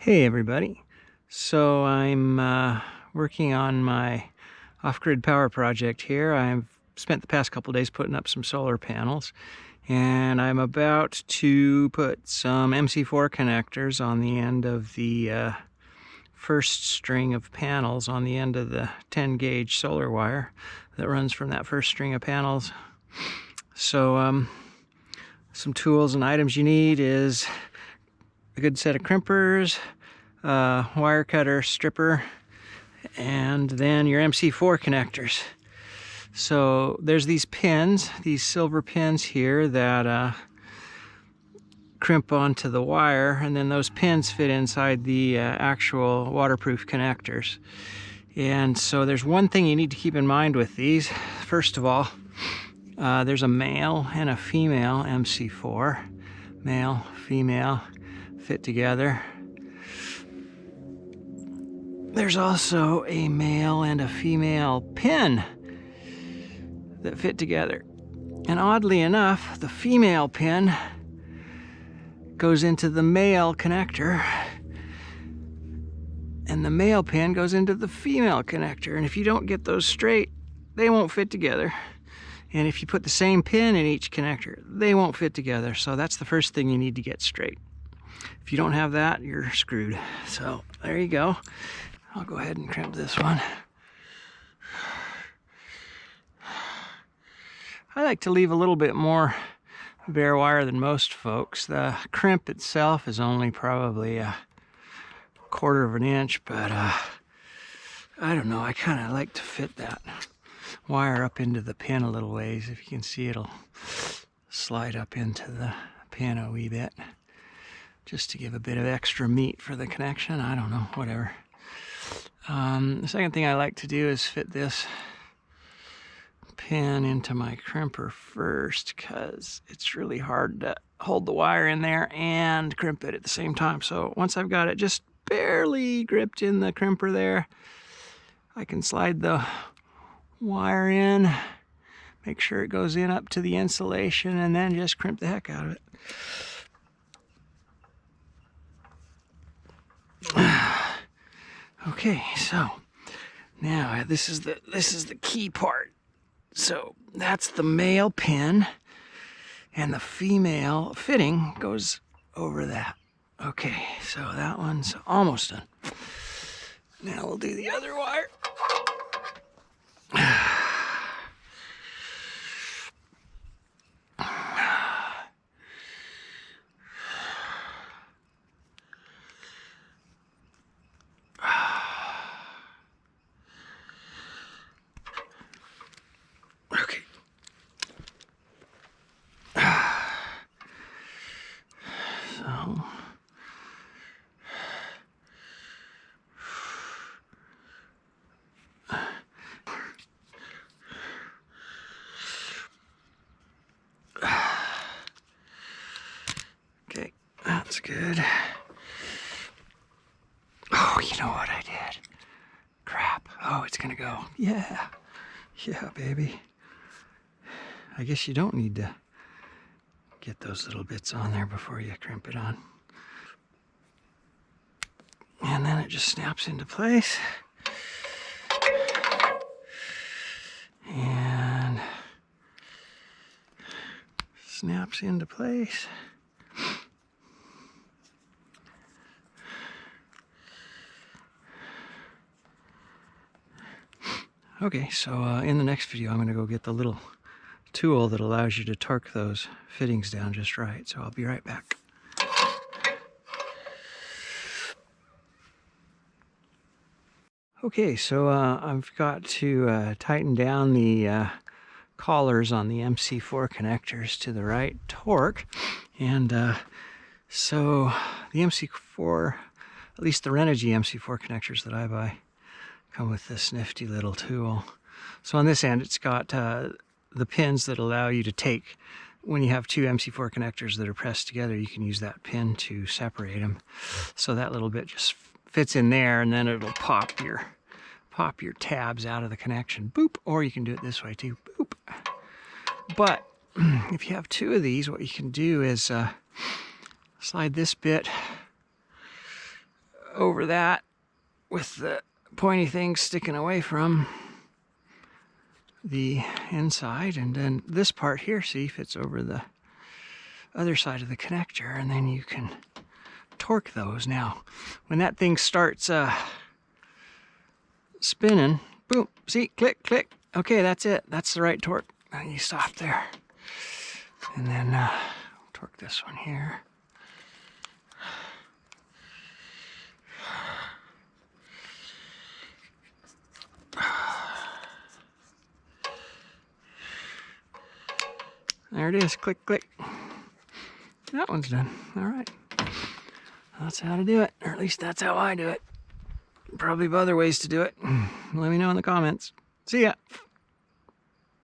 Hey everybody. So I'm working on my off-grid power project here. I've spent the past couple days putting up some solar panels, and I'm about to put some MC4 connectors on the end of the first string of panels, on the end of the 10 gauge solar wire that runs from that first string of panels. So some tools and items you need is a good set of crimpers, wire cutter, stripper, and then your MC4 connectors. So there's these pins, these silver pins here that crimp onto the wire, and then those pins fit inside the actual waterproof connectors. And so there's one thing you need to keep in mind with these. First of all, there's a male and a female MC4. Male, female, fit together. There's also a male and a female pin that fit together. And oddly enough, the female pin goes into the male connector, and the male pin goes into the female connector. And if you don't get those straight, they won't fit together. And if you put the same pin in each connector, they won't fit together. So that's the first thing you need to get straight. If you don't have that, you're screwed. So there you go. I'll go ahead and crimp this one. I like to leave a little bit more bare wire than most folks. The crimp itself is only probably a 1/4 of an inch, but I don't know, I kind of like to fit that wire up into the pin a little ways. If you can see, it'll slide up into the pin a wee bit, just to give a bit of extra meat for the connection. I don't know, whatever. The second thing I like to do is fit this pin into my crimper first, because it's really hard to hold the wire in there and crimp it at the same time. So once I've got it just barely gripped in the crimper there, I can slide the wire in, make sure it goes in up to the insulation, and then just crimp the heck out of it. Okay, so now this is the key part. So that's the male pin, and the female fitting goes over that. Okay, so that one's almost done. Now we'll do the other wire. Okay. So okay, that's good. Oh, you know what I did? Crap. Oh, it's gonna go. Yeah. Yeah, baby. I guess you don't need to get those little bits on there before you crimp it on. And then it just snaps into place. And snaps into place. Okay, so in the next video, I'm going to go get the little tool that allows you to torque those fittings down just right. So I'll be right back. Okay, so I've got to tighten down the collars on the MC4 connectors to the right torque. And so the MC4, at least the Renogy MC4 connectors that I buy, come with this nifty little tool. So on this end, it's got the pins that allow you to take, when you have two MC4 connectors that are pressed together, you can use that pin to separate them. So that little bit just fits in there, and then it'll pop your tabs out of the connection. Boop. Or you can do it this way too. Boop. But if you have two of these, what you can do is slide this bit over that with the pointy thing sticking away from the inside, and then this part here, see, fits over the other side of the connector, and then you can torque those. Now when that thing starts spinning, boom, see, click, click, okay, that's it, that's the right torque. Now you stop there, and then torque this one here. There it is, click, click. That one's done. All right. That's how to do it, or at least that's how I do it. Probably other ways to do it. Let me know in the comments. See ya.